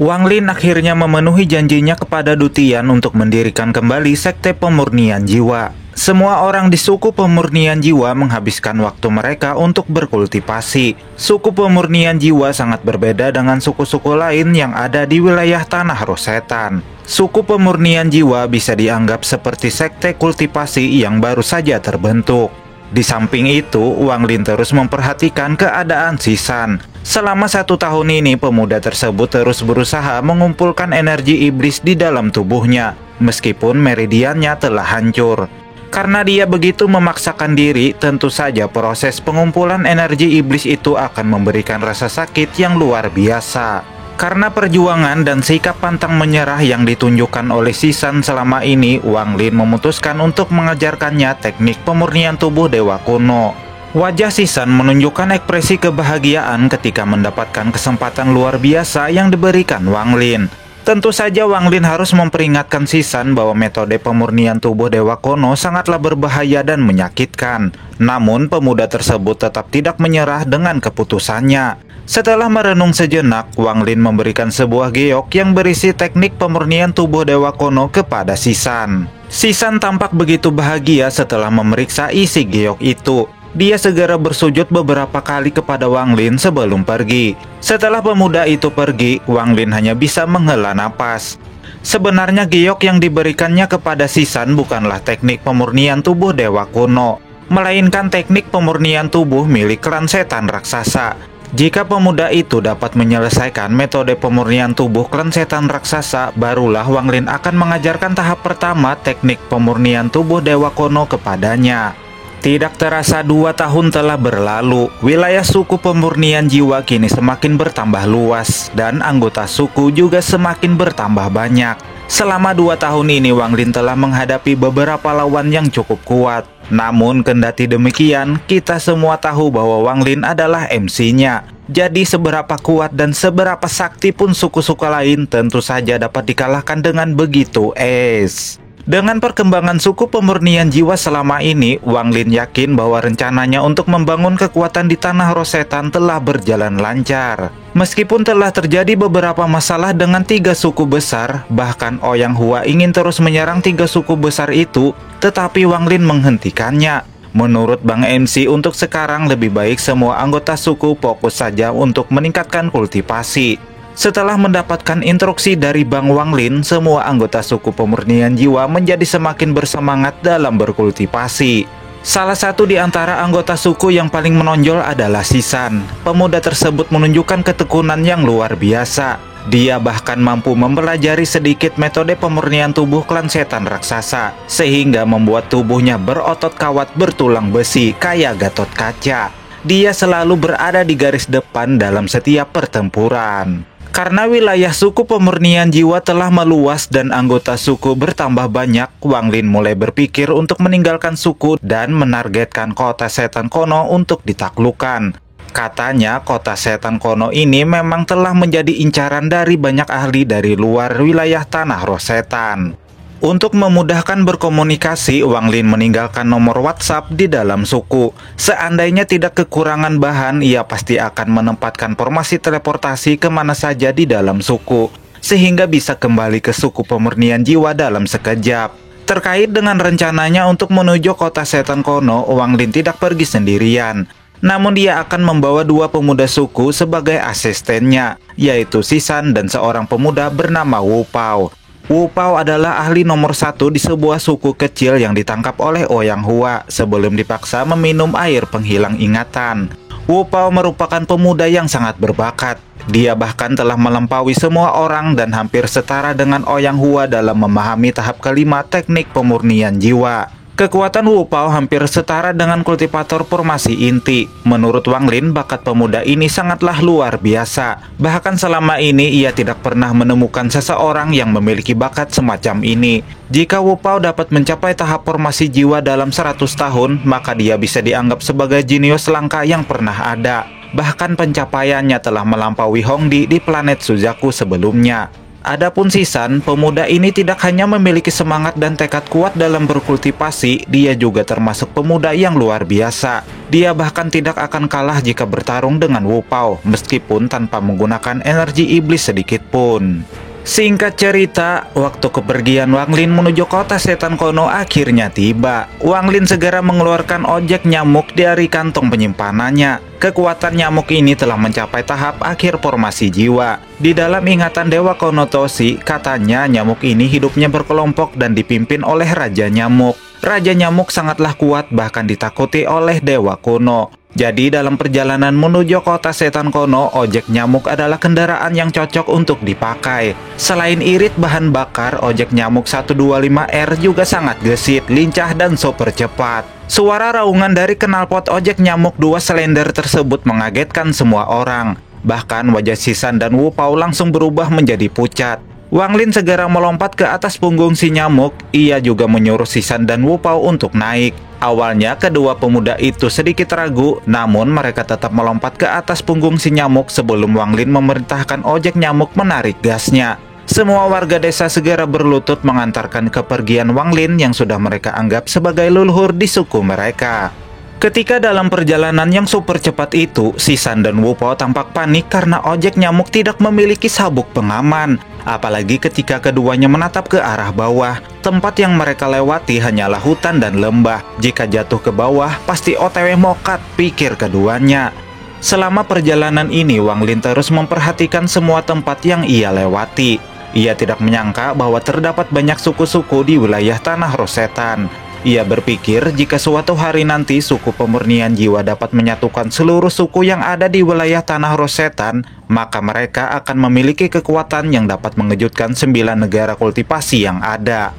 Wang Lin akhirnya memenuhi janjinya kepada Dutian untuk mendirikan kembali Sekte Pemurnian Jiwa. Semua orang di suku Pemurnian Jiwa menghabiskan waktu mereka untuk berkultivasi. Suku Pemurnian Jiwa sangat berbeda dengan suku-suku lain yang ada di wilayah Tanah Rosetan. Suku Pemurnian Jiwa bisa dianggap seperti sekte kultivasi yang baru saja terbentuk. Di samping itu, Wang Lin terus memperhatikan keadaan Sisan. Selama 1 tahun ini, pemuda tersebut terus berusaha mengumpulkan energi iblis di dalam tubuhnya, meskipun meridiannya telah hancur. Karena dia begitu memaksakan diri, tentu saja proses pengumpulan energi iblis itu akan memberikan rasa sakit yang luar biasa. Karena perjuangan dan sikap pantang menyerah yang ditunjukkan oleh Sisan selama ini, Wang Lin memutuskan untuk mengajarkannya teknik pemurnian tubuh dewa kuno. Wajah Sisan menunjukkan ekspresi kebahagiaan ketika mendapatkan kesempatan luar biasa yang diberikan Wang Lin. Tentu saja Wang Lin harus memperingatkan Sisan bahwa metode pemurnian tubuh dewa kuno sangatlah berbahaya dan menyakitkan. Namun pemuda tersebut tetap tidak menyerah dengan keputusannya. Setelah merenung sejenak, Wang Lin memberikan sebuah geok yang berisi teknik pemurnian tubuh dewa kuno kepada Sisan. Sisan tampak begitu bahagia setelah memeriksa isi geok itu. Dia segera bersujud beberapa kali kepada Wang Lin sebelum pergi. Setelah pemuda itu pergi, Wang Lin hanya bisa menghela napas. Sebenarnya geok yang diberikannya kepada Sisan bukanlah teknik pemurnian tubuh dewa kuno, melainkan teknik pemurnian tubuh milik klan setan raksasa. Jika pemuda itu dapat menyelesaikan metode pemurnian tubuh klan setan raksasa, barulah Wang Lin akan mengajarkan tahap pertama teknik pemurnian tubuh dewa kuno kepadanya. Tidak terasa 2 tahun telah berlalu, wilayah suku pemurnian jiwa kini semakin bertambah luas, dan anggota suku juga semakin bertambah banyak. Selama 2 tahun ini Wang Lin telah menghadapi beberapa lawan yang cukup kuat. Namun kendati demikian, kita semua tahu bahwa Wang Lin adalah MC-nya. Jadi seberapa kuat dan seberapa sakti pun suku-suku lain tentu saja dapat dikalahkan dengan begitu es. Dengan perkembangan suku pemurnian jiwa selama ini, Wang Lin yakin bahwa rencananya untuk membangun kekuatan di Tanah Rosetan telah berjalan lancar. Meskipun telah terjadi beberapa masalah dengan 3 suku besar, bahkan Ouyang Hua ingin terus menyerang 3 suku besar itu, tetapi Wang Lin menghentikannya. Menurut Bang MC, untuk sekarang lebih baik semua anggota suku fokus saja untuk meningkatkan kultivasi. Setelah mendapatkan instruksi dari Bang Wang Lin, semua anggota suku pemurnian jiwa menjadi semakin bersemangat dalam berkultivasi. Salah satu di antara anggota suku yang paling menonjol adalah Sisan. Pemuda tersebut menunjukkan ketekunan yang luar biasa. Dia bahkan mampu mempelajari sedikit metode pemurnian tubuh klan setan raksasa, sehingga membuat tubuhnya berotot kawat bertulang besi kayak Gatot Kaca. Dia selalu berada di garis depan dalam setiap pertempuran. Karena wilayah suku pemurnian jiwa telah meluas dan anggota suku bertambah banyak, Wang Lin mulai berpikir untuk meninggalkan suku dan menargetkan kota setan kono untuk ditaklukkan. Katanya kota setan kono ini memang telah menjadi incaran dari banyak ahli dari luar wilayah Tanah Rosetan. Untuk memudahkan berkomunikasi, Wang Lin meninggalkan nomor WhatsApp di dalam suku. Seandainya tidak kekurangan bahan, ia pasti akan menempatkan formasi teleportasi kemana saja di dalam suku, sehingga bisa kembali ke suku pemurnian jiwa dalam sekejap. Terkait dengan rencananya untuk menuju kota setan kono, Wang Lin tidak pergi sendirian. Namun dia akan membawa 2 pemuda suku sebagai asistennya, yaitu Sisan dan seorang pemuda bernama Wu Pao. Wu Pao adalah ahli nomor 1 di sebuah suku kecil yang ditangkap oleh Ouyang Hua sebelum dipaksa meminum air penghilang ingatan. Wu Pao merupakan pemuda yang sangat berbakat. Dia bahkan telah melampaui semua orang dan hampir setara dengan Ouyang Hua dalam memahami tahap kelima teknik pemurnian jiwa. Kekuatan Wu Pao hampir setara dengan kultivator formasi inti. Menurut Wang Lin, bakat pemuda ini sangatlah luar biasa. Bahkan selama ini ia tidak pernah menemukan seseorang yang memiliki bakat semacam ini. Jika Wu Pao dapat mencapai tahap formasi jiwa dalam 100 tahun, maka dia bisa dianggap sebagai jenius langka yang pernah ada. Bahkan pencapaiannya telah melampaui Hongdi di planet Suzaku sebelumnya. Adapun Sisan, pemuda ini tidak hanya memiliki semangat dan tekad kuat dalam berkultivasi, dia juga termasuk pemuda yang luar biasa. Dia bahkan tidak akan kalah jika bertarung dengan Wu Pao, meskipun tanpa menggunakan energi iblis sedikit pun. Singkat cerita, waktu kepergian Wang Lin menuju kota setan kuno akhirnya tiba. Wang Lin segera mengeluarkan ojek nyamuk dari kantong penyimpanannya. Kekuatan nyamuk ini telah mencapai tahap akhir formasi jiwa. Di dalam ingatan Dewa Kuno Toshi, katanya nyamuk ini hidupnya berkelompok dan dipimpin oleh Raja Nyamuk. Raja Nyamuk sangatlah kuat, bahkan ditakuti oleh Dewa Kuno. Jadi dalam perjalanan menuju kota setan kuno, ojek nyamuk adalah kendaraan yang cocok untuk dipakai. Selain irit bahan bakar, ojek nyamuk 125R juga sangat gesit, lincah, dan super cepat. Suara raungan dari knalpot ojek nyamuk 2 silinder tersebut mengagetkan semua orang. Bahkan wajah Sisan dan Wu Pao langsung berubah menjadi pucat. Wang Lin segera melompat ke atas punggung si nyamuk. Ia juga menyuruh Sisan dan Wu Pao untuk naik. Awalnya kedua pemuda itu sedikit ragu, namun mereka tetap melompat ke atas punggung si nyamuk sebelum Wang Lin memerintahkan ojek nyamuk menarik gasnya. Semua warga desa segera berlutut mengantarkan kepergian Wang Lin yang sudah mereka anggap sebagai leluhur di suku mereka. Ketika dalam perjalanan yang super cepat itu, Sisan dan Wu Pao tampak panik karena ojek nyamuk tidak memiliki sabuk pengaman. Apalagi ketika keduanya menatap ke arah bawah. Tempat yang mereka lewati hanyalah hutan dan lembah. Jika jatuh ke bawah, pasti OTW mokat, pikir keduanya. Selama perjalanan ini, Wang Lin terus memperhatikan semua tempat yang ia lewati. Ia tidak menyangka bahwa terdapat banyak suku-suku di wilayah Tanah Rosetan. Ia berpikir jika suatu hari nanti suku pemurnian jiwa dapat menyatukan seluruh suku yang ada di wilayah Tanah Rosetan, maka mereka akan memiliki kekuatan yang dapat mengejutkan 9 negara kultivasi yang ada.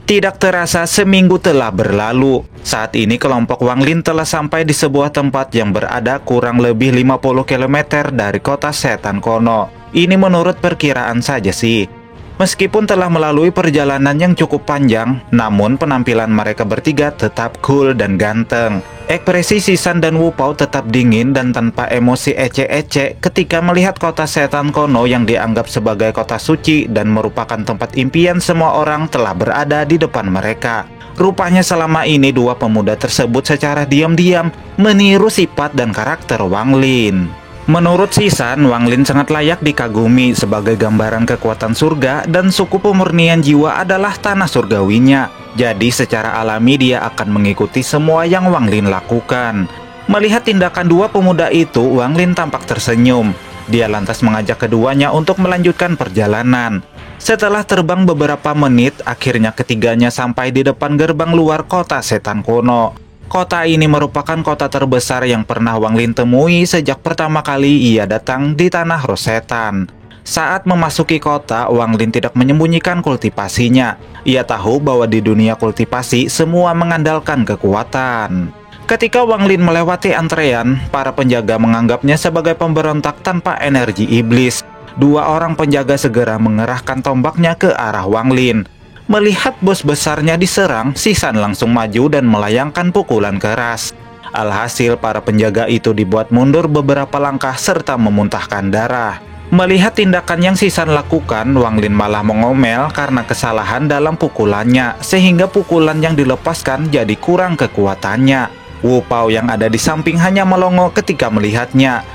Tidak terasa seminggu telah berlalu. Saat ini kelompok Wang Lin telah sampai di sebuah tempat yang berada kurang lebih 50 km dari kota setan kuno. Ini menurut perkiraan saja sih. Meskipun telah melalui perjalanan yang cukup panjang, namun penampilan mereka bertiga tetap cool dan ganteng. Ekspresi Sisan dan Wu Pao tetap dingin dan tanpa emosi ece-ece ketika melihat kota setan kuno yang dianggap sebagai kota suci dan merupakan tempat impian semua orang telah berada di depan mereka. Rupanya selama ini dua pemuda tersebut secara diam-diam meniru sifat dan karakter Wang Lin. Menurut Sisan, Wang Lin sangat layak dikagumi sebagai gambaran kekuatan surga dan suku pemurnian jiwa adalah tanah surgawinya. Jadi secara alami dia akan mengikuti semua yang Wang Lin lakukan. Melihat tindakan dua pemuda itu, Wang Lin tampak tersenyum. Dia lantas mengajak keduanya untuk melanjutkan perjalanan. Setelah terbang beberapa menit, akhirnya ketiganya sampai di depan gerbang luar kota setan kuno. Kota ini merupakan kota terbesar yang pernah Wang Lin temui sejak pertama kali ia datang di Tanah Rosetan. Saat memasuki kota, Wang Lin tidak menyembunyikan kultivasinya. Ia tahu bahwa di dunia kultivasi semua mengandalkan kekuatan. Ketika Wang Lin melewati antrean, para penjaga menganggapnya sebagai pemberontak tanpa energi iblis. Dua orang penjaga segera mengerahkan tombaknya ke arah Wang Lin. Melihat bos besarnya diserang, Sisan langsung maju dan melayangkan pukulan keras. Alhasil para penjaga itu dibuat mundur beberapa langkah serta memuntahkan darah. Melihat tindakan yang Sisan lakukan, Wang Lin malah mengomel karena kesalahan dalam pukulannya, sehingga pukulan yang dilepaskan jadi kurang kekuatannya. Wu Pao yang ada di samping hanya melongo ketika melihatnya.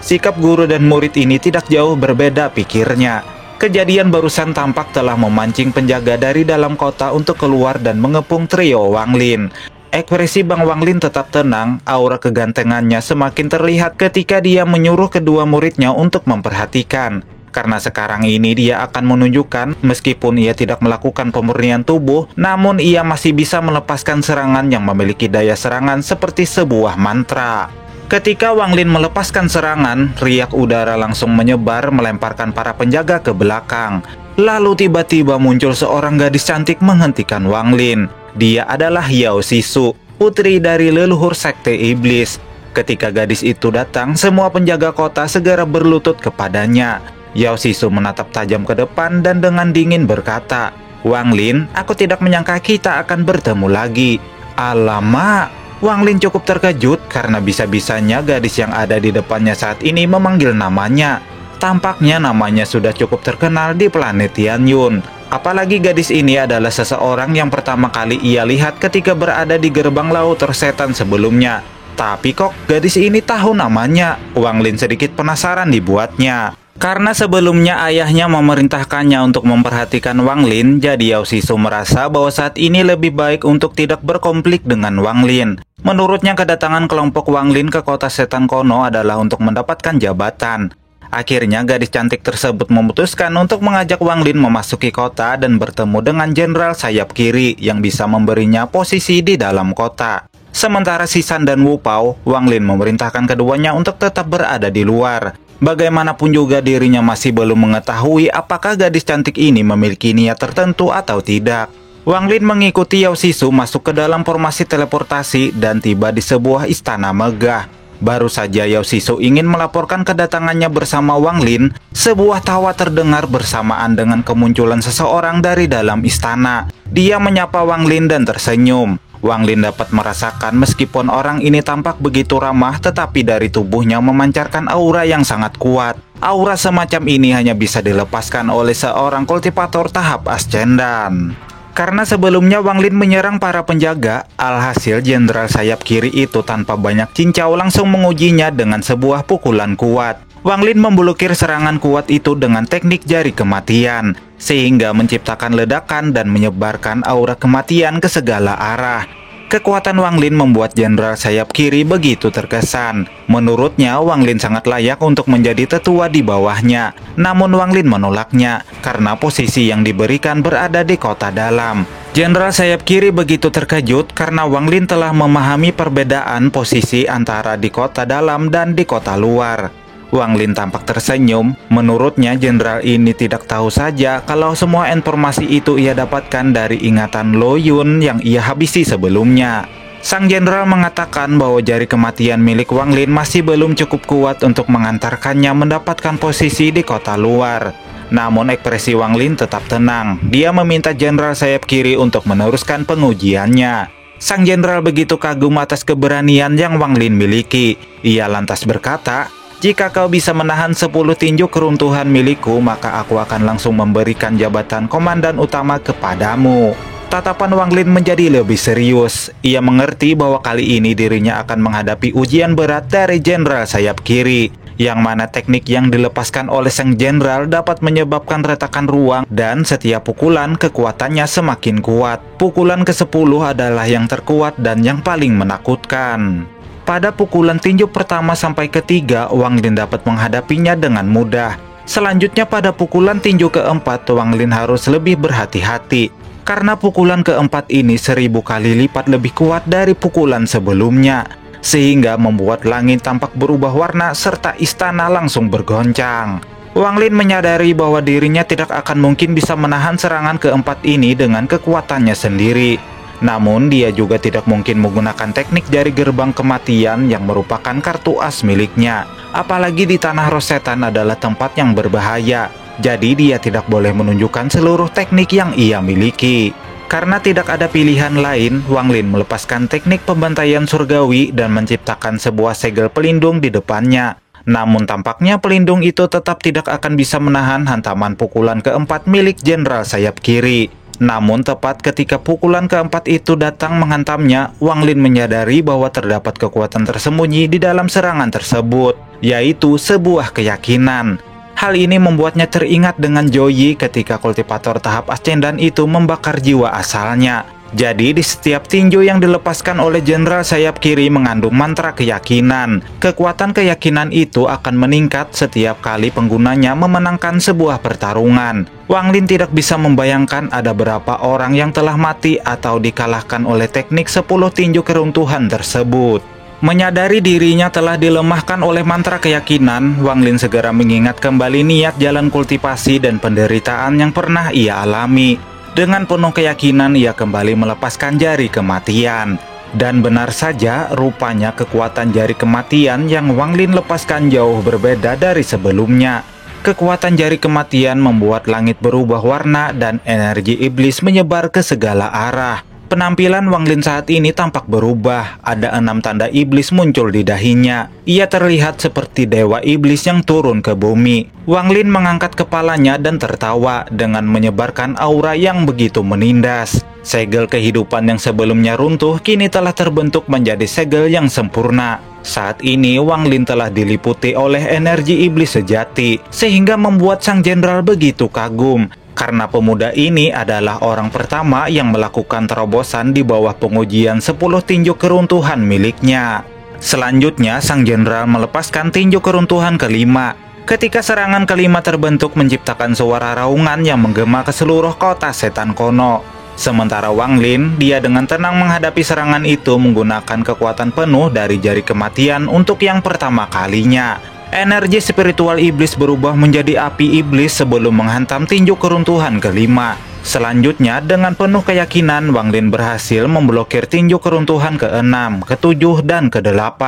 Sikap guru dan murid ini tidak jauh berbeda, pikirnya. Kejadian barusan tampak telah memancing penjaga dari dalam kota untuk keluar dan mengepung trio Wang Lin. Ekspresi Bang Wang Lin tetap tenang, aura kegantengannya semakin terlihat ketika dia menyuruh kedua muridnya untuk memperhatikan. Karena sekarang ini dia akan menunjukkan meskipun ia tidak melakukan pemurnian tubuh, namun ia masih bisa melepaskan serangan yang memiliki daya serangan seperti sebuah mantra. Ketika Wang Lin melepaskan serangan, riak udara langsung menyebar melemparkan para penjaga ke belakang. Lalu tiba-tiba muncul seorang gadis cantik menghentikan Wang Lin. Dia adalah Yao Sisu, putri dari leluhur sekte iblis. Ketika gadis itu datang, semua penjaga kota segera berlutut kepadanya. Yao Sisu menatap tajam ke depan dan dengan dingin berkata, "Wang Lin, aku tidak menyangka kita akan bertemu lagi." Alamak! Wang Lin cukup terkejut karena bisa-bisanya gadis yang ada di depannya saat ini memanggil namanya. Tampaknya namanya sudah cukup terkenal di planet Tianyun. Apalagi gadis ini adalah seseorang yang pertama kali ia lihat ketika berada di gerbang laut tersetan sebelumnya. Tapi kok gadis ini tahu namanya? Wang Lin sedikit penasaran dibuatnya. Karena sebelumnya ayahnya memerintahkannya untuk memperhatikan Wang Lin, jadi Yao Shisu merasa bahwa saat ini lebih baik untuk tidak berkonflik dengan Wang Lin. Menurutnya kedatangan kelompok Wang Lin ke kota setan Konoha adalah untuk mendapatkan jabatan. Akhirnya gadis cantik tersebut memutuskan untuk mengajak Wang Lin memasuki kota dan bertemu dengan Jenderal Sayap Kiri yang bisa memberinya posisi di dalam kota. Sementara Shisan dan Wu Pao, Wang Lin memerintahkan keduanya untuk tetap berada di luar. Bagaimanapun juga dirinya masih belum mengetahui apakah gadis cantik ini memiliki niat tertentu atau tidak. Wang Lin mengikuti Yao Shisu masuk ke dalam formasi teleportasi dan tiba di sebuah istana megah. Baru saja Yao Shisu ingin melaporkan kedatangannya bersama Wang Lin, sebuah tawa terdengar bersamaan dengan kemunculan seseorang dari dalam istana. Dia menyapa Wang Lin dan tersenyum. Wang Lin dapat merasakan meskipun orang ini tampak begitu ramah, tetapi dari tubuhnya memancarkan aura yang sangat kuat. Aura semacam ini hanya bisa dilepaskan oleh seorang kultivator tahap ascendan. Karena sebelumnya Wang Lin menyerang para penjaga, alhasil Jenderal Sayap Kiri itu tanpa banyak cincau langsung mengujinya dengan sebuah pukulan kuat. Wang Lin memblokir serangan kuat itu dengan teknik jari kematian, sehingga menciptakan ledakan dan menyebarkan aura kematian ke segala arah. Kekuatan Wang Lin membuat Jenderal Sayap Kiri begitu terkesan. Menurutnya, Wang Lin sangat layak untuk menjadi tetua di bawahnya. Namun Wang Lin menolaknya, karena posisi yang diberikan berada di kota dalam. Jenderal Sayap Kiri begitu terkejut karena Wang Lin telah memahami perbedaan posisi antara di kota dalam dan di kota luar. Wang Lin tampak tersenyum. Menurutnya jenderal ini tidak tahu saja kalau semua informasi itu ia dapatkan dari ingatan Lo Yun yang ia habisi sebelumnya. Sang jenderal mengatakan bahwa jari kematian milik Wang Lin masih belum cukup kuat untuk mengantarkannya mendapatkan posisi di kota luar. Namun ekspresi Wang Lin tetap tenang. Dia meminta Jenderal Sayap Kiri untuk meneruskan pengujiannya. Sang jenderal begitu kagum atas keberanian yang Wang Lin miliki. Ia lantas berkata, "Jika kau bisa menahan 10 tinju keruntuhan milikku, maka aku akan langsung memberikan jabatan komandan utama kepadamu." Tatapan Wang Lin menjadi lebih serius. Ia mengerti bahwa kali ini dirinya akan menghadapi ujian berat dari Jenderal Sayap Kiri, yang mana teknik yang dilepaskan oleh sang jenderal dapat menyebabkan retakan ruang dan setiap pukulan kekuatannya semakin kuat. Pukulan ke-10 adalah yang terkuat dan yang paling menakutkan. Pada pukulan tinju pertama sampai ketiga, Wang Lin dapat menghadapinya dengan mudah. Selanjutnya pada pukulan tinju keempat, Wang Lin harus lebih berhati-hati. Karena pukulan keempat ini 1000 kali lipat lebih kuat dari pukulan sebelumnya. Sehingga membuat langit tampak berubah warna serta istana langsung bergoncang. Wang Lin menyadari bahwa dirinya tidak akan mungkin bisa menahan serangan keempat ini dengan kekuatannya sendiri. Namun dia juga tidak mungkin menggunakan teknik jari gerbang kematian yang merupakan kartu as miliknya. Apalagi di tanah Rosetan adalah tempat yang berbahaya. Jadi dia tidak boleh menunjukkan seluruh teknik yang ia miliki. Karena tidak ada pilihan lain, Wang Lin melepaskan teknik pembantaian surgawi dan menciptakan sebuah segel pelindung di depannya. Namun tampaknya pelindung itu tetap tidak akan bisa menahan hantaman pukulan keempat milik Jenderal Sayap Kiri. Namun tepat ketika pukulan keempat itu datang menghantamnya, Wang Lin menyadari bahwa terdapat kekuatan tersembunyi di dalam serangan tersebut, yaitu sebuah keyakinan. Hal ini membuatnya teringat dengan Joyi ketika kultivator tahap ascendan itu membakar jiwa asalnya. Jadi di setiap tinju yang dilepaskan oleh Jenderal Sayap Kiri mengandung mantra keyakinan. Kekuatan keyakinan itu akan meningkat setiap kali penggunanya memenangkan sebuah pertarungan. Wang Lin tidak bisa membayangkan ada berapa orang yang telah mati atau dikalahkan oleh teknik 10 tinju keruntuhan tersebut. Menyadari dirinya telah dilemahkan oleh mantra keyakinan, Wang Lin segera mengingat kembali niat jalan kultivasi dan penderitaan yang pernah ia alami. Dengan penuh keyakinan ia kembali melepaskan jari kematian. Dan benar saja, rupanya kekuatan jari kematian yang Wang Lin lepaskan jauh berbeda dari sebelumnya. Kekuatan jari kematian membuat langit berubah warna dan energi iblis menyebar ke segala arah. Penampilan Wang Lin saat ini tampak berubah. Ada 6 tanda iblis muncul di dahinya. Ia terlihat seperti dewa iblis yang turun ke bumi. Wang Lin mengangkat kepalanya dan tertawa dengan menyebarkan aura yang begitu menindas. Segel kehidupan yang sebelumnya runtuh kini telah terbentuk menjadi segel yang sempurna. Saat ini Wang Lin telah diliputi oleh energi iblis sejati, sehingga membuat sang jenderal begitu kagum. Karena pemuda ini adalah orang pertama yang melakukan terobosan di bawah pengujian 10 tinju keruntuhan miliknya. Selanjutnya, sang jenderal melepaskan tinju keruntuhan kelima. Ketika serangan kelima terbentuk menciptakan suara raungan yang menggema ke seluruh kota setan kono. Sementara Wang Lin, dia dengan tenang menghadapi serangan itu menggunakan kekuatan penuh dari jari kematian untuk yang pertama kalinya. Energi spiritual iblis berubah menjadi api iblis sebelum menghantam tinju keruntuhan kelima. Selanjutnya, dengan penuh keyakinan, Wang Lin berhasil memblokir tinju keruntuhan ke-6, ke-7, dan ke-8.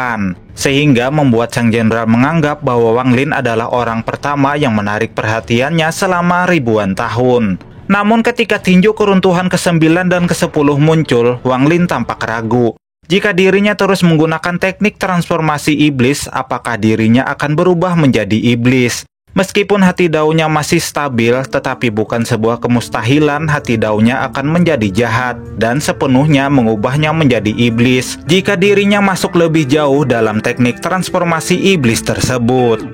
Sehingga membuat sang jenderal menganggap bahwa Wang Lin adalah orang pertama yang menarik perhatiannya selama ribuan tahun. Namun ketika tinju keruntuhan ke-9 dan ke-10 muncul, Wang Lin tampak ragu. Jika dirinya terus menggunakan teknik transformasi iblis, apakah dirinya akan berubah menjadi iblis? Meskipun hati daunnya masih stabil, tetapi bukan sebuah kemustahilan hati daunnya akan menjadi jahat dan sepenuhnya mengubahnya menjadi iblis jika dirinya masuk lebih jauh dalam teknik transformasi iblis tersebut.